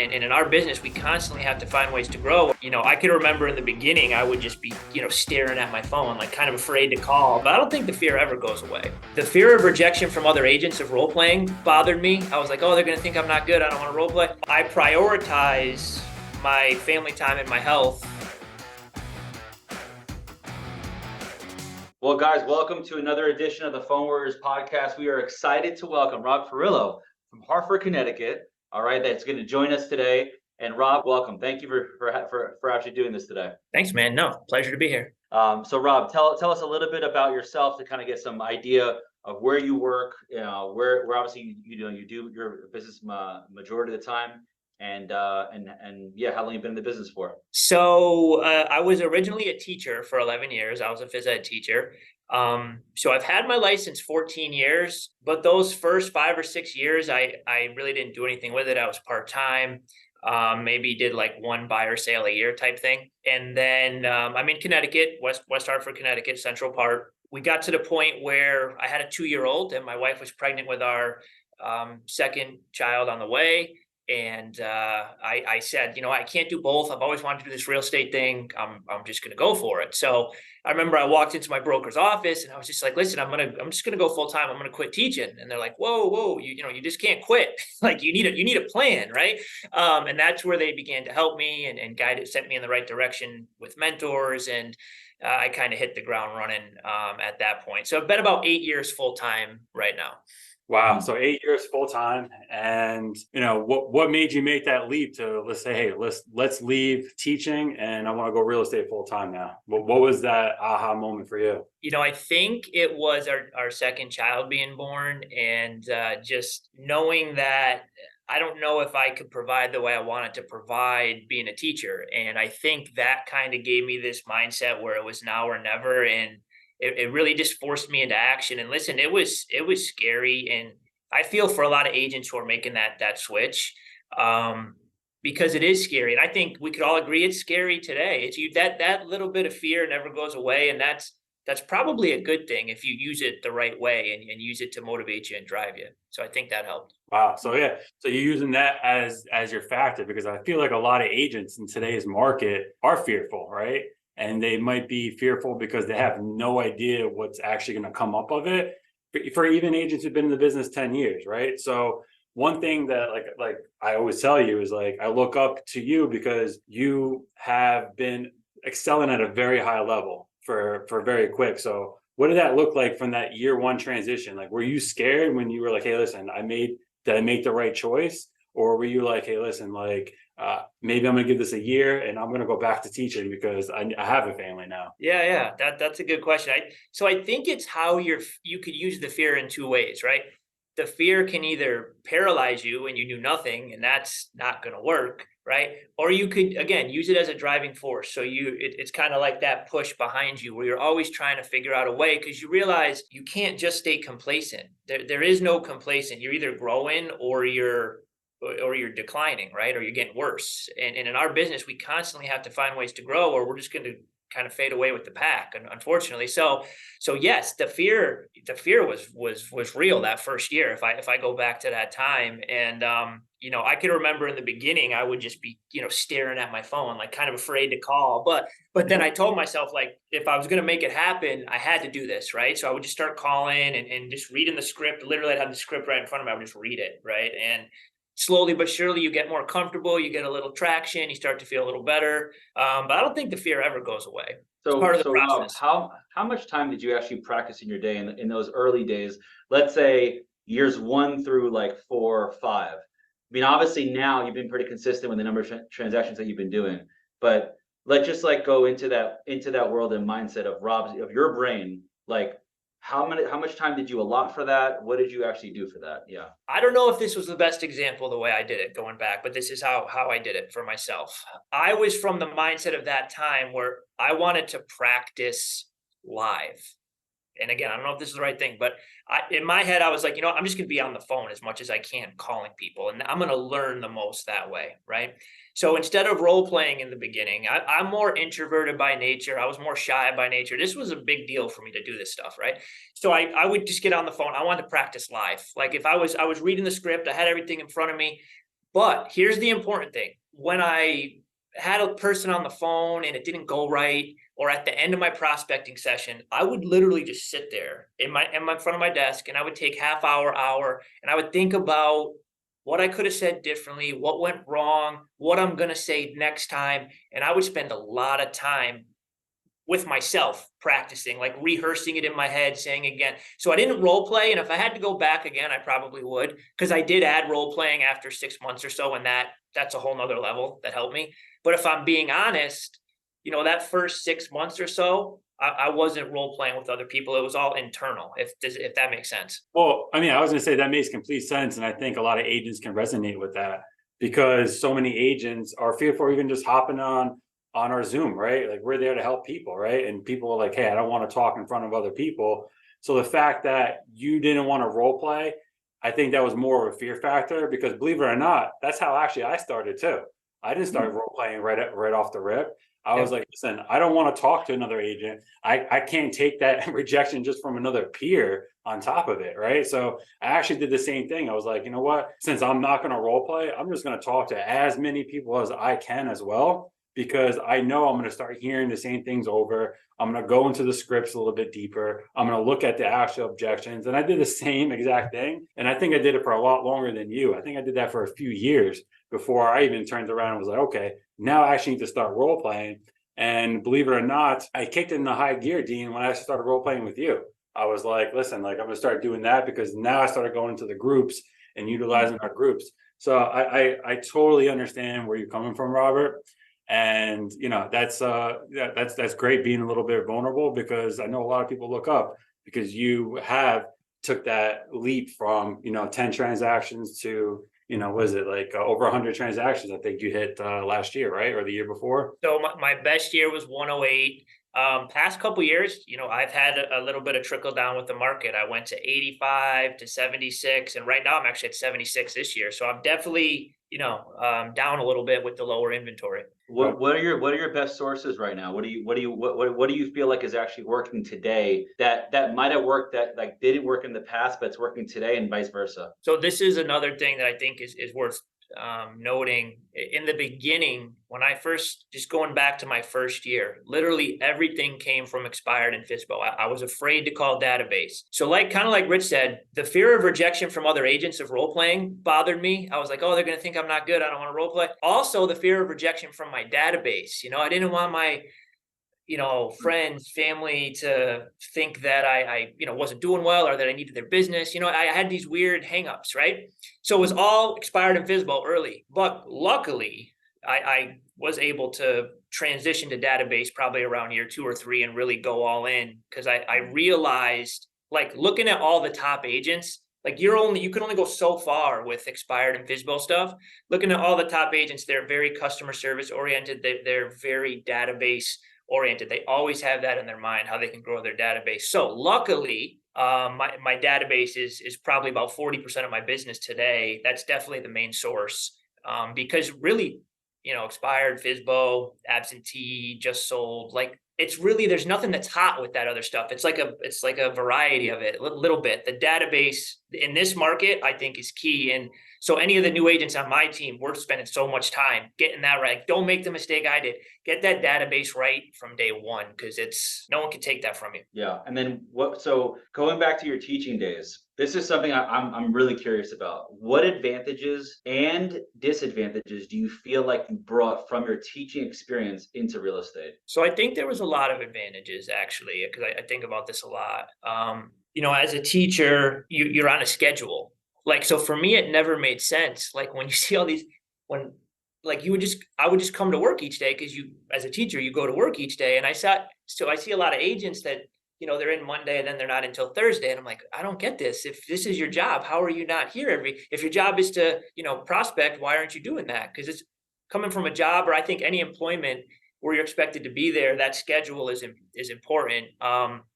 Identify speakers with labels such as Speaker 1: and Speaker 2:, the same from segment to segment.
Speaker 1: And in our business, we constantly have to find ways to grow. I can remember in the beginning, I would just be, staring at my phone, like kind of afraid to call. But I don't think the fear ever goes away. The fear of rejection from other agents of role playing bothered me. I was like, oh, they're going to think I'm not good. I don't want to role play. I prioritize my family time and my health.
Speaker 2: Well, guys, welcome to another edition of the Phone Warriors podcast. We are excited to welcome Rob Fillo from Hartford, Connecticut. All right, that's going to join us today. And Rob, welcome. Thank you for actually doing this today.
Speaker 1: Thanks, man. No, pleasure to be here.
Speaker 2: So, Rob, tell us a little bit about yourself to kind of get some idea of where you work. Where obviously you do your business majority of the time. And yeah, how long you've been in the business for?
Speaker 1: So I was originally a teacher for 11 years. I was a phys ed teacher. So I've had my license 14 years, but those first 5 or 6 years, I really didn't do anything with it. I was part-time, maybe did like one buyer sale a year type thing. And then I'm in Connecticut, West Hartford, Connecticut, Central Park. We got to the point where I had a 2-year-old and my wife was pregnant with our second child on the way. And I said, I can't do both. I've always wanted to do this real estate thing. I'm just going to go for it. So I remember I walked into my broker's office and I was just like, listen, I'm just going to go full time. I'm going to quit teaching. And they're like, whoa, you just can't quit. Like you need a plan, right? And that's where they began to help me and guide sent me in the right direction with mentors. And I kind of hit the ground running at that point. So I've been about 8 years full time right now.
Speaker 3: Wow. So 8 years full time. And what made you make that leap to let's say, hey, let's leave teaching and I want to go real estate full time now? What was that aha moment for you?
Speaker 1: I think it was our second child being born and just knowing that I don't know if I could provide the way I wanted to provide being a teacher. And I think that kind of gave me this mindset where it was now or never. And it really just forced me into action. And listen, it was scary. And I feel for a lot of agents who are making that switch because it is scary. And I think we could all agree it's scary today. It's that little bit of fear never goes away. And that's probably a good thing if you use it the right way and use it to motivate you and drive you. So I think that helped.
Speaker 3: Wow. So yeah. So you're using that as your factor, because I feel like a lot of agents in today's market are fearful, right? And they might be fearful because they have no idea what's actually going to come up of it. For even agents who've been in the business 10 years, right? So one thing that like I always tell you is like, I look up to you because you have been excelling at a very high level for very quick. So what did that look like from that year one transition? Like, were you scared when you were like, hey, listen, did I make the right choice? Or were you like, hey, listen, like, maybe I'm gonna give this a year and I'm gonna go back to teaching because I have a family now?
Speaker 1: Yeah. That's a good question. So I think it's how you could use the fear in two ways, right? The fear can either paralyze you and you do nothing, and that's not going to work, right? Or you could, again, use it as a driving force. So it's kind of like that push behind you where you're always trying to figure out a way because you realize you can't just stay complacent. There is no complacent. You're either growing or you're declining, right? Or you're getting worse. And in our business, we constantly have to find ways to grow or we're just going to kind of fade away with the pack, unfortunately. So yes, the fear was real that first year. If I go back to that time, and I can remember in the beginning, I would just be staring at my phone, like kind of afraid to call. But then I told myself, like, if I was going to make it happen, I had to do this, right? So I would just start calling and just reading the script. Literally, I had the script right in front of me. I would just read it, right? And slowly but surely you get more comfortable, you get a little traction, you start to feel a little better. But I don't think the fear ever goes away. It's part of the process.
Speaker 2: Rob, how much time did you actually practice in your day in those early days? Let's say years 1 through like 4 or 5. I mean, obviously now you've been pretty consistent with the number of transactions that you've been doing, but let's just like go into that world and mindset of your brain. Like, how much time did you allot for that? What did you actually do for that? Yeah.
Speaker 1: I don't know if this was the best example of the way I did it going back, but this is how I did it for myself. I was from the mindset of that time where I wanted to practice live. And again, I don't know if this is the right thing, but in my head, I was like, I'm just going to be on the phone as much as I can calling people. And I'm going to learn the most that way, right? So instead of role playing in the beginning, I'm more introverted by nature. I was more shy by nature. This was a big deal for me to do this stuff, right? So I would just get on the phone. I wanted to practice live. Like if I was reading the script, I had everything in front of me. But here's the important thing. When I had a person on the phone and it didn't go right, or at the end of my prospecting session, I would literally just sit there in front of my desk, and I would take half hour, and I would think about what I could have said differently, what went wrong, what I'm gonna say next time. And I would spend a lot of time with myself practicing, like rehearsing it in my head, saying again. So I didn't role play. And if I had to go back again, I probably would, because I did add role playing after 6 months or so. And that's a whole nother level that helped me. But if I'm being honest, that first 6 months or so, I wasn't role playing with other people. It was all internal, if that makes sense.
Speaker 3: Well, I mean, I was gonna say that makes complete sense, and I think a lot of agents can resonate with that because so many agents are fearful even just hopping on our Zoom, right? Like we're there to help people, right? And people are like, "Hey, I don't want to talk in front of other people." So the fact that you didn't want to role play, I think that was more of a fear factor because believe it or not, that's how actually I started too. I didn't start role playing right off the rip. I was
Speaker 1: Yeah.
Speaker 3: like, listen, I don't want to talk to another agent. I can't take that rejection just from another peer on top of it, right? So I actually did the same thing. I was like, you know what? Since I'm not going to role play, I'm just going to talk to as many people as I can as well, because I know I'm going to start hearing the same things over. I'm going to go into the scripts a little bit deeper. I'm going to look at the actual objections. And I did the same exact thing. And I think I did it for a lot longer than you. I think I did that for a few years before I even turned around and was like, okay, now I actually need to start role playing. And believe it or not, I kicked it in the high gear, Dean, when I started role playing with you. I was like, listen, like I'm gonna start doing that because now I started going to the groups and utilizing our groups. So I totally understand where you're coming from, Robert. And that's great being a little bit vulnerable because I know a lot of people look up because you have took that leap from 10 transactions to was it like over 100 transactions I think you hit last year, right? Or the year before?
Speaker 1: So my best year was 108. Past couple years, I've had a little bit of trickle down with the market. I went to 85 to 76, and right now I'm actually at 76 this year. So I'm definitely, down a little bit with the lower inventory.
Speaker 2: What are your best sources right now? What do you feel like is actually working today that might have worked that like didn't work in the past, but it's working today and vice versa?
Speaker 1: So this is another thing that I think is worth noting. In the beginning, when I first, just going back to my first year, literally everything came from expired and FISBO. I was afraid to call database. So kind of like Rich said, the fear of rejection from other agents of role playing bothered me. I was like, oh, they're going to think I'm not good. I don't want to role play. Also, the fear of rejection from my database. I didn't want my friends, family to think that I wasn't doing well or that I needed their business. I had these weird hangups, right? So it was all expired and FISBO early, but luckily I was able to transition to database probably around year 2 or 3 and really go all in because I realized, like, looking at all the top agents, like you can only go so far with expired and FISBO stuff. Looking at all the top agents, they're very customer service oriented. They're very database oriented. They always have that in their mind, how they can grow their database. So luckily, my database is probably about 40% of my business today. That's definitely the main source, because really, expired, FISBO, absentee, just sold, like it's really, there's nothing that's hot with that other stuff. It's like a variety of it, a little bit. The database in this market, I think, is key. And so any of the new agents on my team, we're spending so much time getting that right. Don't make the mistake I did. Get that database right from day one, because no one can take that from you.
Speaker 2: Yeah. And then so going back to your teaching days, this is something I'm really curious about. What advantages and disadvantages do you feel like you brought from your teaching experience into real estate?
Speaker 1: So I think there was a lot of advantages, actually, because I think about this a lot. As a teacher, you're on a schedule. Like, so for me, it never made sense. Like when you see all these, when like I would just come to work each day, because as a teacher, you go to work each day. And I see a lot of agents that, they're in Monday and then they're not until Thursday. And I'm like, I don't get this. If this is your job, how are you not here if your job is to, prospect, why aren't you doing that? Because it's coming from a job, or I think any employment where you're expected to be there, that schedule is important.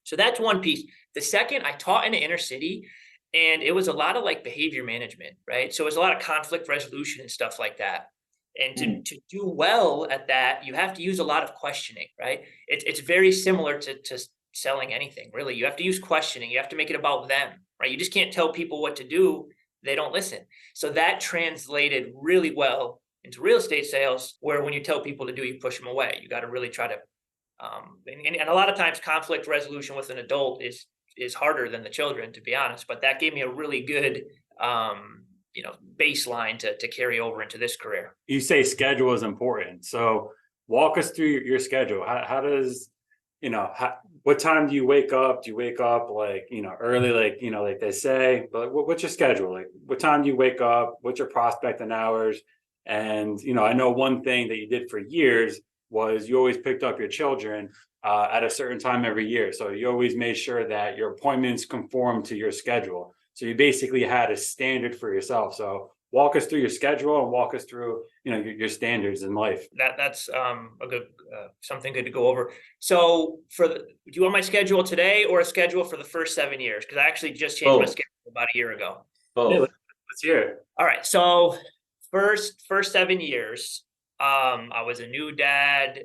Speaker 1: So that's one piece. The second, I taught in the inner city, and it was a lot of like behavior management, right? So it was a lot of conflict resolution and stuff like that. And to do well at that, you have to use a lot of questioning, right? It's very similar to selling anything, really. You have to use questioning. You have to make it about them, right? You just can't tell people what to do. they don't listen. So that translated really well into real estate sales, where when you tell people to do, you push them away. You got to really try to, and a lot of times conflict resolution with an adult is harder than the children, to be honest. But that gave me a really good, baseline to carry over into this career.
Speaker 3: You say schedule is important. So walk us through your schedule. How does, what time do you wake up? Do you wake up like, early, like they say, but what's your schedule? Like what time do you wake up? What's your prospecting hours? And, I know one thing that you did for years was you always picked up your children at a certain time every year. So you always made sure that your appointments conform to your schedule. So you basically had a standard for yourself. So walk us through your schedule and walk us through, your standards in life.
Speaker 1: That's a good something good to go over. So do you want my schedule today or a schedule for the first 7 years? Because I actually just changed my schedule about a year ago.
Speaker 3: Yeah, let's hear it.
Speaker 1: All right. So first 7 years, I was a new dad.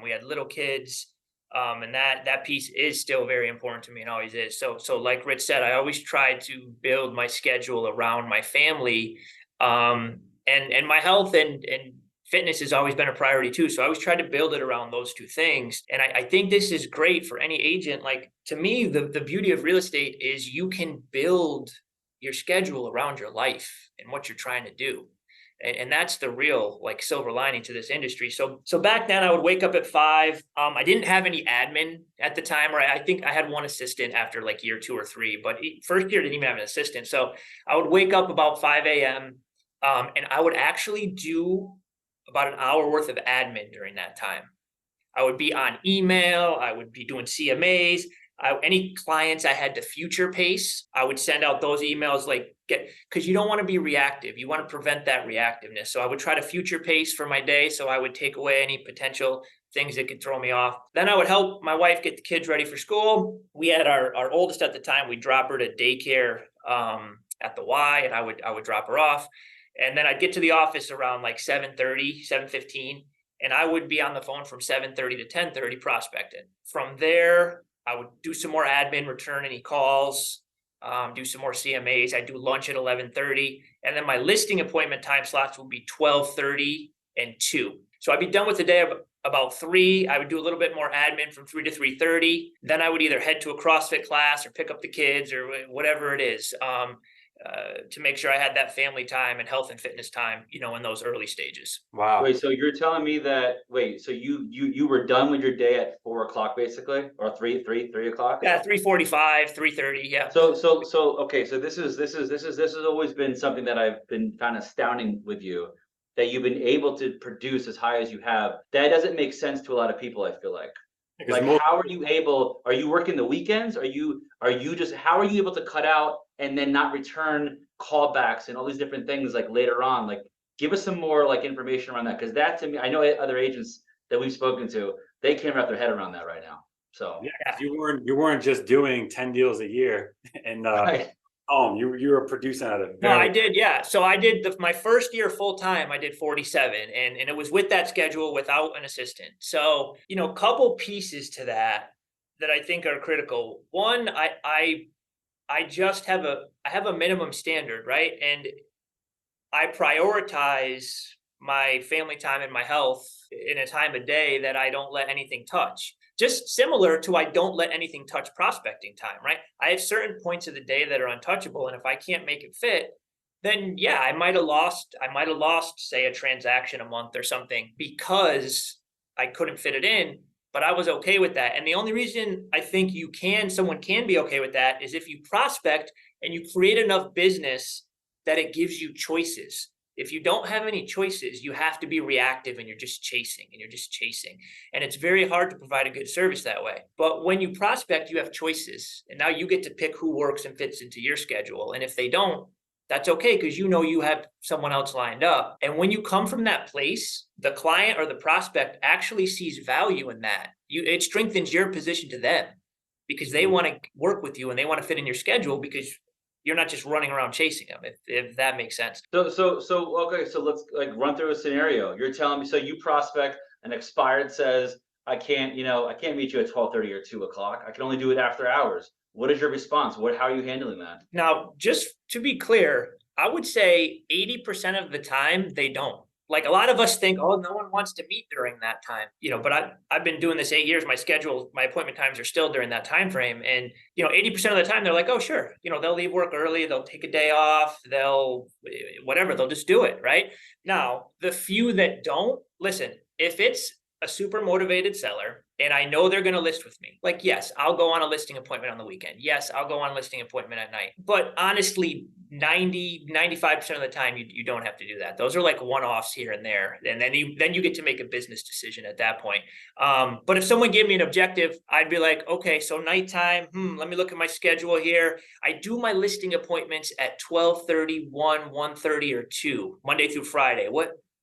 Speaker 1: We had little kids. And that piece is still very important to me and always is. So like Rich said, I always try to build my schedule around my family. And my health and fitness has always been a priority too. So I always try to build it around those two things. And I think this is great for any agent. Like, to me, the beauty of real estate is you can build your schedule around your life and what you're trying to do. And that's the real silver lining to this industry. So back then I would wake up at 5. I didn't have any admin at the time, right? I think I had one assistant after year 2 or 3, but first year didn't even have an assistant. So I would wake up about 5 a.m. And I would actually do about an hour worth of admin during that time. I would be on email. I would be doing CMAs. Any clients I had to future pace, I would send out those emails because you don't want to be reactive. You want to prevent that reactiveness. So I would try to future pace for my day. So I would take away any potential things that could throw me off. Then I would help my wife get the kids ready for school. We had our oldest at the time. We'd drop her to daycare at the Y, and I would drop her off. And then I'd get to the office around 7:30, 7:15, and I would be on the phone from 7:30 to 10:30 prospecting. From there, I would do some more admin, return any calls, do some more CMAs. I'd do lunch at 11:30. And then my listing appointment time slots would be 12:30 and 2. So I'd be done with the day about 3. I would do a little bit more admin from 3 to 3:30. Then I would either head to a CrossFit class or pick up the kids or whatever it is, to make sure I had that family time and health and fitness time, in those early stages.
Speaker 3: Wow.
Speaker 2: Wait, so you're telling me that, so you were done with your day at 4 o'clock basically, or 3 o'clock?
Speaker 1: Yeah, 3:45, 3:30. Yeah.
Speaker 2: So okay. So this has always been something that I've been kind of astounding with you, that you've been able to produce as high as you have. That doesn't make sense to a lot of people, I feel like. How are you able, are you working the weekends? How are you able to cut out and then not return callbacks and all these different things later on? Give us some more information around that. Cause that, to me, I know other agents that we've spoken to, they can't wrap their head around that right now. So
Speaker 3: yeah, you weren't just doing 10 deals a year and
Speaker 2: right.
Speaker 3: You were producing at a
Speaker 1: No, I did. Yeah. So I did my first year full time, I did 47, and it was with that schedule without an assistant. So, a couple pieces to that I think are critical. One, I just have a minimum standard, right? And I prioritize my family time and my health in a time of day that I don't let anything touch. Just similar to I don't let anything touch prospecting time, right? I have certain points of the day that are untouchable, and if I can't make it fit, then yeah, I might have lost, say, a transaction a month or something because I couldn't fit it in, but I was okay with that. And the only reason I think someone can be okay with that is if you prospect and you create enough business that it gives you choices. If you don't have any choices, you have to be reactive and you're just chasing. And it's very hard to provide a good service that way. But when you prospect, you have choices. And now you get to pick who works and fits into your schedule. And if they don't, that's okay, because you have someone else lined up. And when you come from that place, the client or the prospect actually sees value in that. It strengthens your position to them because they want to work with you and they want to fit in your schedule because you're not just running around chasing them, if that makes sense.
Speaker 2: So okay, so let's run through a scenario. You're telling me, so you prospect, an expired says, I can't meet you at 12:30 or 2 o'clock. I can only do it after hours. What is your response? How are you handling that?
Speaker 1: Now, just to be clear, I would say 80% of the time they don't. Like a lot of us think, oh, no one wants to meet during that time, but I've been doing this 8 years. My schedule, my appointment times are still during that time frame. And 80% of the time they're like, oh, sure. They'll leave work early, they'll take a day off, they'll whatever, they'll just do it. Right. Now, the few that don't, listen, if it's a super motivated seller and I know they're going to list with me, like, yes, I'll go on a listing appointment on the weekend. Yes, I'll go on a listing appointment at night. But honestly, 95% of the time, you don't have to do that. Those are like one-offs here and there. And then you get to make a business decision at that point. But if someone gave me an objective, I'd be like, okay, so nighttime, let me look at my schedule here. I do my listing appointments at 12:30, 1:30, or 2, Monday through Friday.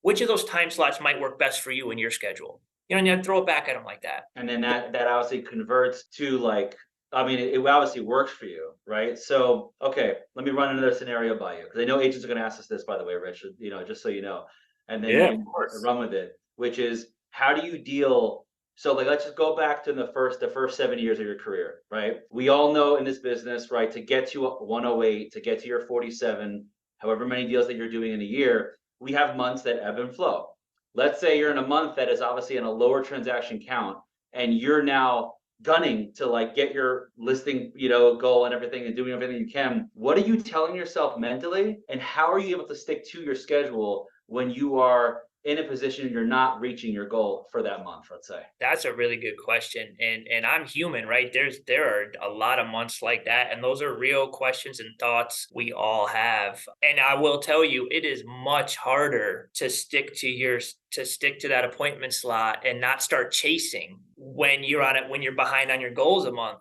Speaker 1: Which of those time slots might work best for you in your schedule? And you throw it back at them like that.
Speaker 2: And then that obviously converts to like, I mean, it obviously works for you, right? So, okay, let me run another scenario by you, because I know agents are going to ask us this, by the way, Rich, just so you know, and then you
Speaker 3: Yeah,
Speaker 2: can
Speaker 3: of course.
Speaker 2: run with it, which is how do you deal? So, like, let's just go back to the first 7 years of your career, right? We all know in this business, right, to get to 108, to get to your 47, however many deals that you're doing in a year, we have months that ebb and flow. Let's say you're in a month that is obviously in a lower transaction count, and you're now gunning to like get your listing, goal and everything, and doing everything you can. What are you telling yourself mentally, and how are you able to stick to your schedule when you are in a position you're not reaching your goal for that month, let's say?
Speaker 1: That's a really good question. And I'm human, right? There are a lot of months like that. And those are real questions and thoughts we all have. And I will tell you, it is much harder to stick to that appointment slot and not start chasing when you're on it, when you're behind on your goals a month.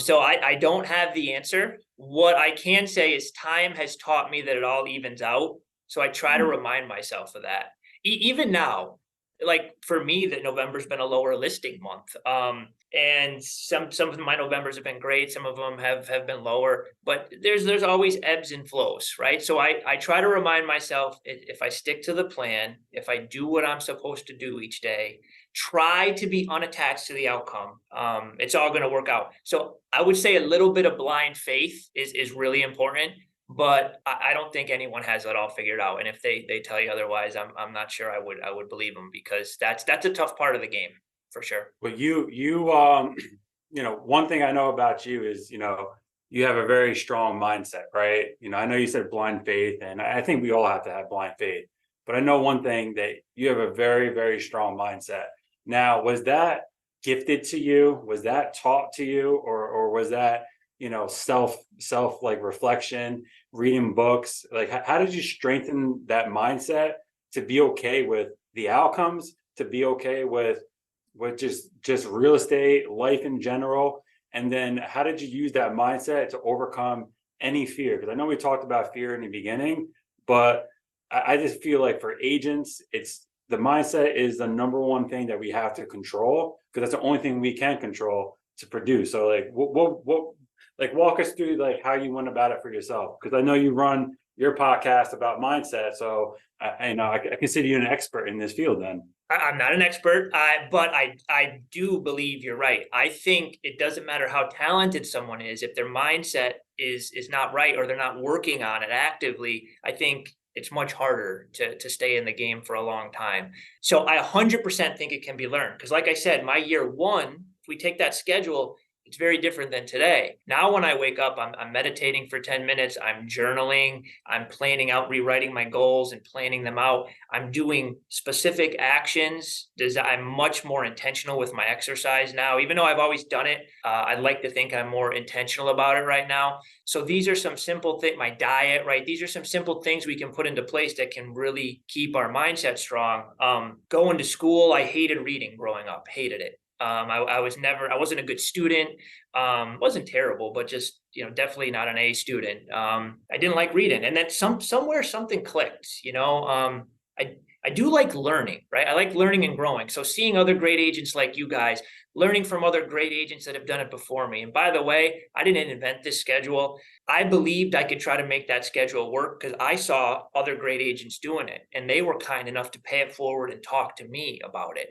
Speaker 1: So I don't have the answer. What I can say is time has taught me that it all evens out. So I try to remind myself of that. Even now, like for me, that November's been a lower listing month. And some of my Novembers have been great. Some of them have been lower, but there's always ebbs and flows, right? So I try to remind myself, if I stick to the plan, if I do what I'm supposed to do each day, try to be unattached to the outcome. It's all going to work out. So I would say a little bit of blind faith is really important. But I don't think anyone has that all figured out. And if they tell you otherwise, I'm not sure I would believe them, because that's a tough part of the game for sure.
Speaker 3: But one thing I know about you is, you have a very strong mindset, right? I know you said blind faith, and I think we all have to have blind faith. But I know one thing, that you have a very, very strong mindset. Now, was that gifted to you? Was that taught to you, or was that, self like reflection, reading books? Like, how did you strengthen that mindset to be okay with the outcomes, to be okay with just real estate, life in general? And then how did you use that mindset to overcome any fear? Because I know we talked about fear in the beginning, but I just feel like for agents, it's the mindset is the number one thing that we have to control, because that's the only thing we can control to produce. So like, what like, walk us through like how you went about it for yourself, because I know you run your podcast about mindset. So I consider you an expert in this field then.
Speaker 1: I'm not an expert, but I do believe you're right. I think it doesn't matter how talented someone is, if their mindset is not right, or they're not working on it actively. I think it's much harder to stay in the game for a long time. So I 100% think it can be learned, because like I said, my year one, if we take that schedule, it's very different than today. Now, when I wake up, I'm meditating for 10 minutes. I'm journaling. I'm planning out, rewriting my goals and planning them out. I'm doing specific actions. I'm much more intentional with my exercise now. Even though I've always done it, I'd like to think I'm more intentional about it right now. So these are some simple things, my diet, right? These are some simple things we can put into place that can really keep our mindset strong. Going to school, I hated reading growing up, hated it. I wasn't a good student. Wasn't terrible, but just, definitely not an A student. I didn't like reading, and then somewhere something clicked, I do like learning, right? I like learning and growing. So seeing other great agents like you guys, learning from other great agents that have done it before me. And by the way, I didn't invent this schedule. I believed I could try to make that schedule work because I saw other great agents doing it, and they were kind enough to pay it forward and talk to me about it.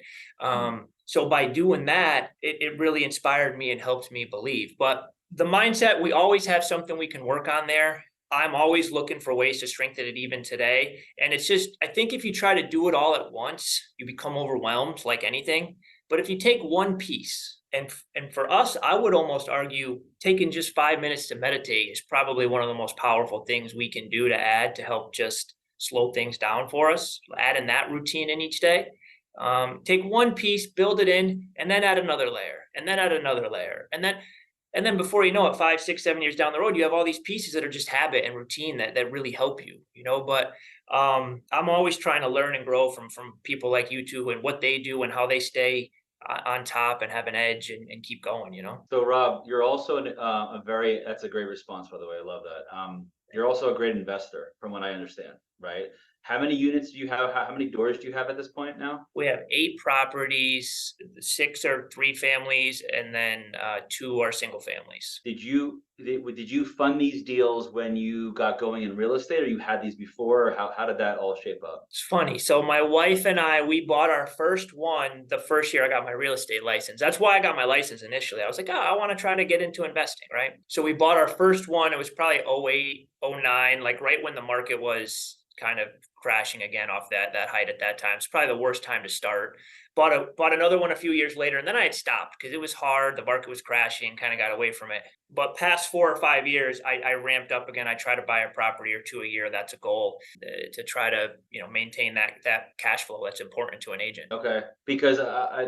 Speaker 1: So by doing that, it really inspired me and helped me believe. But the mindset, we always have something we can work on there. I'm always looking for ways to strengthen it even today. And it's just, I think if you try to do it all at once, you become overwhelmed like anything. But if you take one piece, and for us, I would almost argue taking just 5 minutes to meditate is probably one of the most powerful things we can do to add to help just slow things down for us. Adding that routine in each day. Take one piece, build it in, and then add another layer, and then add another layer, and then before you know it, 5, 6, 7 years down the road, you have all these pieces that are just habit and routine that really help you, But I'm always trying to learn and grow from people like you two and what they do and how they stay on top and have an edge and keep going.
Speaker 2: So Rob, you're also that's a great response, by the way. I love that. You're also a great investor from what I understand, right? How many units do you have? How many doors do you have at this point now?
Speaker 1: We have 8 properties, 6 are 3 families, and then 2 are single families.
Speaker 2: Did you fund these deals when you got going in real estate, or you had these before? Or how did that all shape up?
Speaker 1: It's funny. So my wife and I, we bought our first one the first year I got my real estate license. That's why I got my license initially. I was like, I want to try to get into investing, right? So we bought our first one. It was probably 08, 09, like right when the market was kind of crashing again off that height at that time. It's probably the worst time to start. Bought another one a few years later, and then I had stopped because it was hard. The market was crashing, kind of got away from it. But past 4 or 5 years, I ramped up again. I try to buy a property or 2 a year. That's a goal to try to maintain that cash flow that's important to an agent.
Speaker 2: Okay, because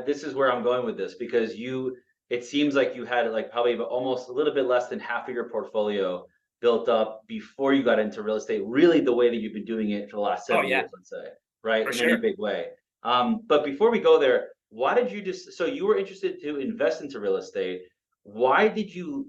Speaker 2: this is where I'm going with this, because it seems like you had like probably almost a little bit less than half of your portfolio built up before you got into real estate, really the way that you've been doing it for the last 7 years, let's say, right?
Speaker 1: For
Speaker 2: In
Speaker 1: sure.
Speaker 2: any big way. But before we go there, why did you so you were interested to invest into real estate. Why did you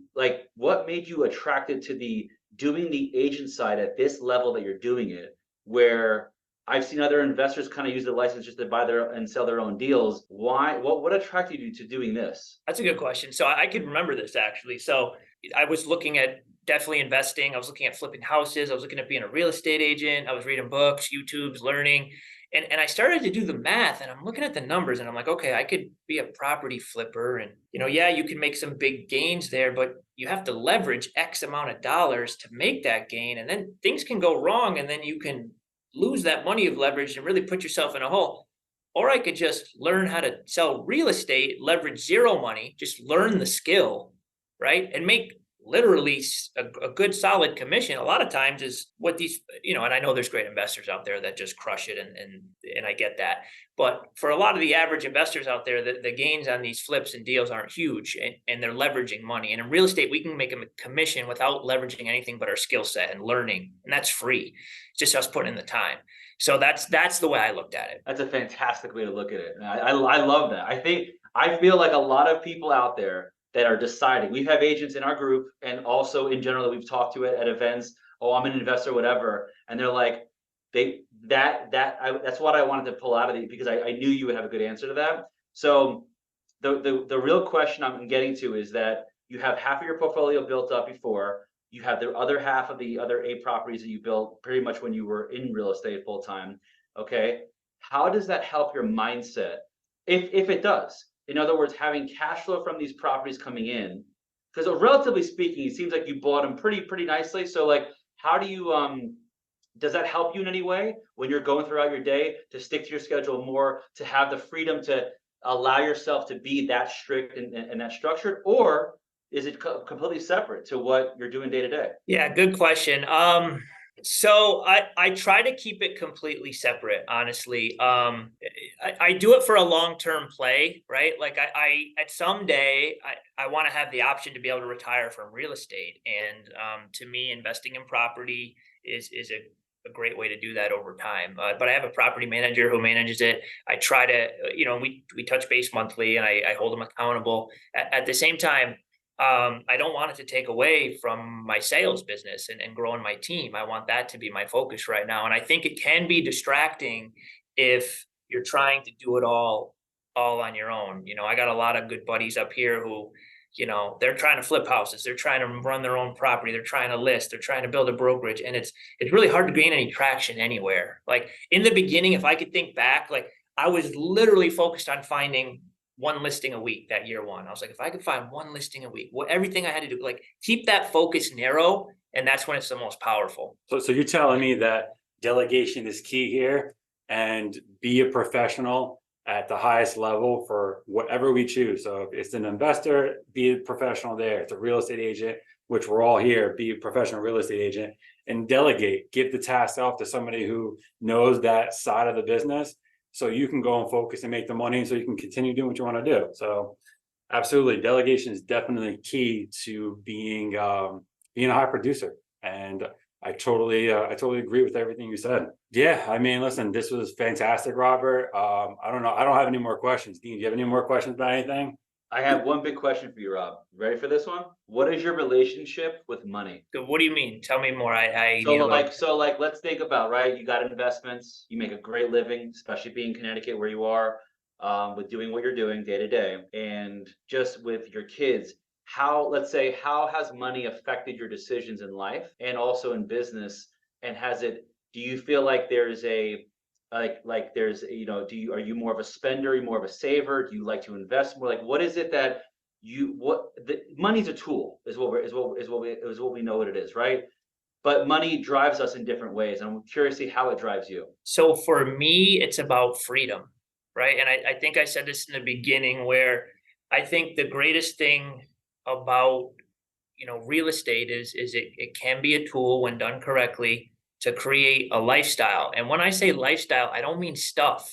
Speaker 2: what made you attracted to doing the agent side at this level that you're doing it, where I've seen other investors kind of use the license just to buy and sell their own deals. What attracted you to doing this?
Speaker 1: That's a good question. So I could remember this actually. So I was looking at definitely investing. I was looking at flipping houses. I was looking at being a real estate agent. I was reading books, YouTube's, learning. And I started to do the math, and I'm looking at the numbers and I'm like, okay, I could be a property flipper. And, yeah, you can make some big gains there, but you have to leverage X amount of dollars to make that gain. And then things can go wrong, and then you can lose that money you've leveraged and really put yourself in a hole. Or I could just learn how to sell real estate, leverage zero money, just learn the skill, right? And make literally a good solid commission. A lot of times is what these, and I know there's great investors out there that just crush it, and I get that. But for a lot of the average investors out there, the gains on these flips and deals aren't huge, and they're leveraging money. And in real estate, we can make a commission without leveraging anything but our skill set and learning, and that's free. It's just us putting in the time. So that's the way I looked at it.
Speaker 2: That's a fantastic way to look at it. I love that. I feel like a lot of people out there that are deciding. We have agents in our group and also in general that we've talked to at events. Oh, I'm an investor, whatever. And they're like, that's what I wanted to pull out of it, because I knew you would have a good answer to that. So the real question I'm getting to is that you have half of your portfolio built up before. You have the other half of the other 8 properties that you built pretty much when you were in real estate full time. Okay. How does that help your mindset? If it does, in other words, having cash flow from these properties coming in, because relatively speaking, it seems like you bought them pretty nicely. So how do you, does that help you in any way when you're going throughout your day to stick to your schedule more, to have the freedom to allow yourself to be that strict and that structured, or is it completely separate to what you're doing day to day?
Speaker 1: Yeah, good question. So I try to keep it completely separate, honestly. I do it for a long-term play, right? Like I at some day I want to have the option to be able to retire from real estate. And to me, investing in property is a great way to do that over time. But I have a property manager who manages it. I try to, we touch base monthly, and I hold them accountable. At the same time, I don't want it to take away from my sales business and growing my team. I want that to be my focus right now. And I think it can be distracting if you're trying to do it all on your own. I got a lot of good buddies up here who, they're trying to flip houses. They're trying to run their own property. They're trying to list. They're trying to build a brokerage. And it's really hard to gain any traction anywhere. Like in the beginning, if I could think back, like I was literally focused on finding one listing a week that year one. I was like, if I could find one listing a week, everything I had to do, like keep that focus narrow. And that's when it's the most powerful.
Speaker 3: So you're telling me that delegation is key here, and be a professional at the highest level for whatever we choose. So if it's an investor, be a professional there. It's a real estate agent, which we're all here, be a professional real estate agent, and delegate, give the task off to somebody who knows that side of the business, so you can go and focus and make the money, so you can continue doing what you want to do. So absolutely, delegation is definitely key to being a high producer. And I totally agree with everything you said. Yeah, I mean, listen, this was fantastic, Robert. I don't know, I don't have any more questions. Dean, do you have any more questions about anything?
Speaker 2: I have one big question for you, Rob. Ready for this one? What is your relationship with money?
Speaker 1: What do you mean? Tell me more. I
Speaker 2: So
Speaker 1: need to
Speaker 2: like, let's think about, right? You got investments, you make a great living, especially being in Connecticut where you are, with doing what you're doing day to day, and just with your kids. Let's say, how has money affected your decisions in life and also in business? And do you feel like there's are you more of a spender, are you more of a saver? Do you like to invest more? Like, what is it that money's a tool, is what we know what it is, right? But money drives us in different ways, and I'm curious to see how it drives you.
Speaker 1: So for me, it's about freedom, right? And I think I said this in the beginning, where I think the greatest thing about, real estate is it can be a tool when done correctly to create a lifestyle. And when I say lifestyle, I don't mean stuff,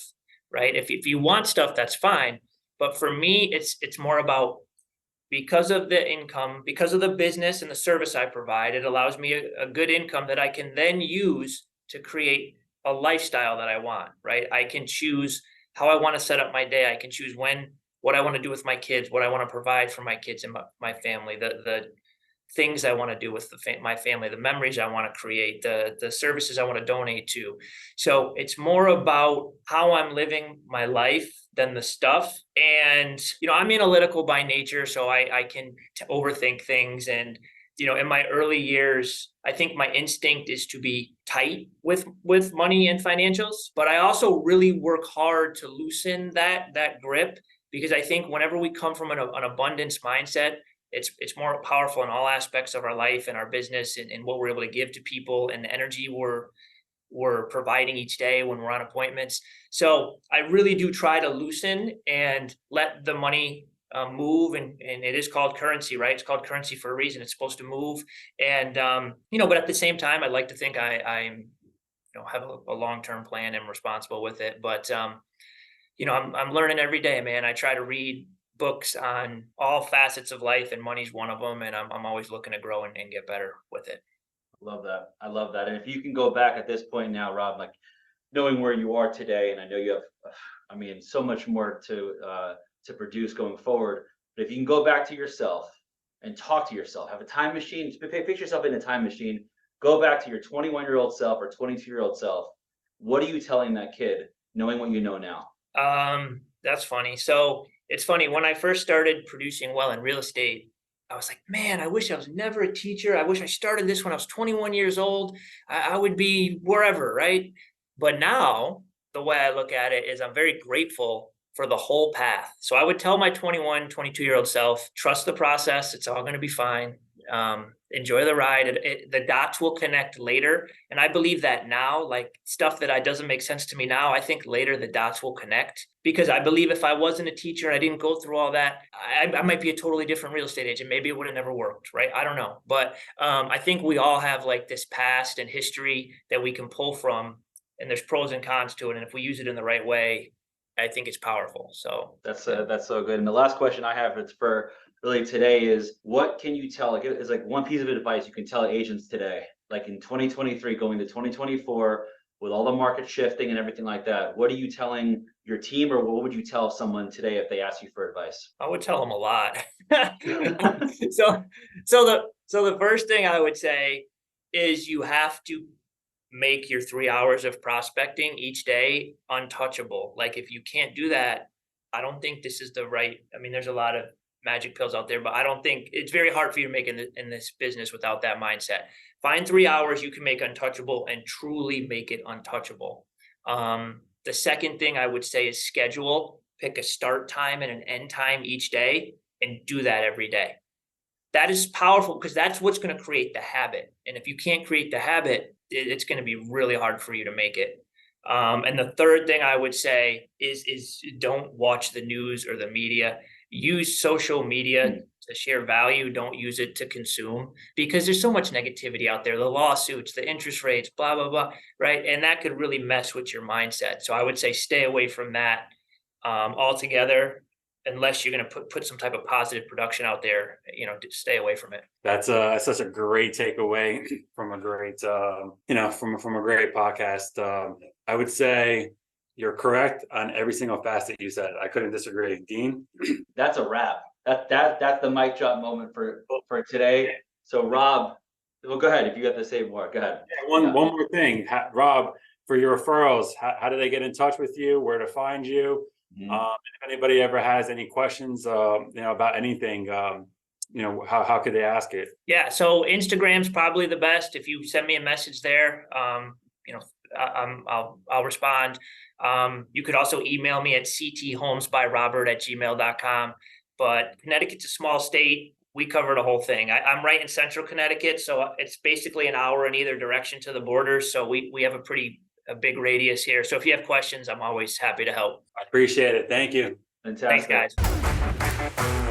Speaker 1: right? If you want stuff, that's fine. But for me, it's more about, because of the income, because of the business and the service I provide, it allows me a good income that I can then use to create a lifestyle that I want, right? I can choose how I want to set up my day. I can choose what I want to do with my kids, what I want to provide for my kids and my family, the things I want to do with my family, the memories I want to create, the services I want to donate to. So it's more about how I'm living my life than the stuff. And I'm analytical by nature, so I can overthink things. And in my early years, I think my instinct is to be tight with money and financials, but I also really work hard to loosen that grip, because I think whenever we come from an abundance mindset, it's more powerful in all aspects of our life and our business, and what we're able to give to people, and the energy we're providing each day when we're on appointments. So I really do try to loosen and let the money move, and it is called currency, right? It's called currency for a reason. It's supposed to move. And but at the same time, I'd like to think I'm have a long-term plan and responsible with it. But I'm learning every day, man. I try to read books on all facets of life, and money's one of them. And I'm always looking to grow and get better with it.
Speaker 2: Love that. I love that. And if you can go back at this point now, Rob, like knowing where you are today, and I know you have, so much more to produce going forward. But if you can go back to yourself and talk to yourself, have a time machine, picture yourself in a time machine, go back to your 21-year-old self or 22-year-old self. What are you telling that kid, knowing what you know now?
Speaker 1: That's funny. So it's funny, when I first started producing well in real estate, I was like, man, I wish I was never a teacher. I wish I started this when I was 21 years old. I would be wherever, right? But now the way I look at it is I'm very grateful for the whole path. So I would tell my 21, 22-year-old self, trust the process. It's all going to be fine. Enjoy the ride. The dots will connect later. And I believe that now, like stuff that doesn't make sense to me now, I think later the dots will connect, because I believe if I wasn't a teacher and I didn't go through all that, I might be a totally different real estate agent. Maybe it would have never worked, right? I don't know. But I think we all have like this past and history that we can pull from, and there's pros and cons to it. And if we use it in the right way, I think it's powerful. So
Speaker 2: that's so good. And the last question I have, it's for really today, is what can you tell? Like, it's like one piece of advice you can tell agents today, like in 2023 going to 2024, with all the market shifting and everything like that. What are you telling your team, or what would you tell someone today if they ask you for advice?
Speaker 1: I would tell them a lot. So the first thing I would say is you have to make your 3 hours of prospecting each day untouchable. Like if you can't do that, I don't think this is the right. I mean, there's a lot of magic pills out there, but I don't think it's very hard for you to make in this business without that mindset. Find 3 hours you can make untouchable and truly make it untouchable. The second thing I would say is schedule. pick a start time and an end time each day and do that every day. That is powerful because that's what's going to create the habit. And if you can't create the habit, it's going to be really hard for you to make it. And the third thing I would say is don't watch the news or the media. Use social media to share value. Don't use it to consume, because there's so much negativity out there. The lawsuits, the interest rates, blah, blah, blah, right? And that could really mess with your mindset. So I would say stay away from that altogether, unless you're going to put some type of positive production out there, to stay away from it.
Speaker 3: That's such a great takeaway from a great, from a great podcast. I would say you're correct on every single facet you said. I couldn't disagree. Dean?
Speaker 2: That's a wrap. That's the mic drop moment for today. So Rob, well, go ahead. If you got to say more, go ahead.
Speaker 3: One more thing, Rob, for your referrals, how do they get in touch with you? Where to find you? If anybody ever has any questions, about anything, how could they ask it?
Speaker 1: Yeah. So Instagram's probably the best. If you send me a message there, I'll respond. You could also email me at cthomesbyrobert@gmail.com. But Connecticut's a small state. We cover the whole thing. I'm right in central Connecticut, so it's basically an hour in either direction to the border. So we have a big radius here. So if you have questions, I'm always happy to help.
Speaker 3: I appreciate it. Thank you.
Speaker 2: Fantastic.
Speaker 1: Thanks, guys.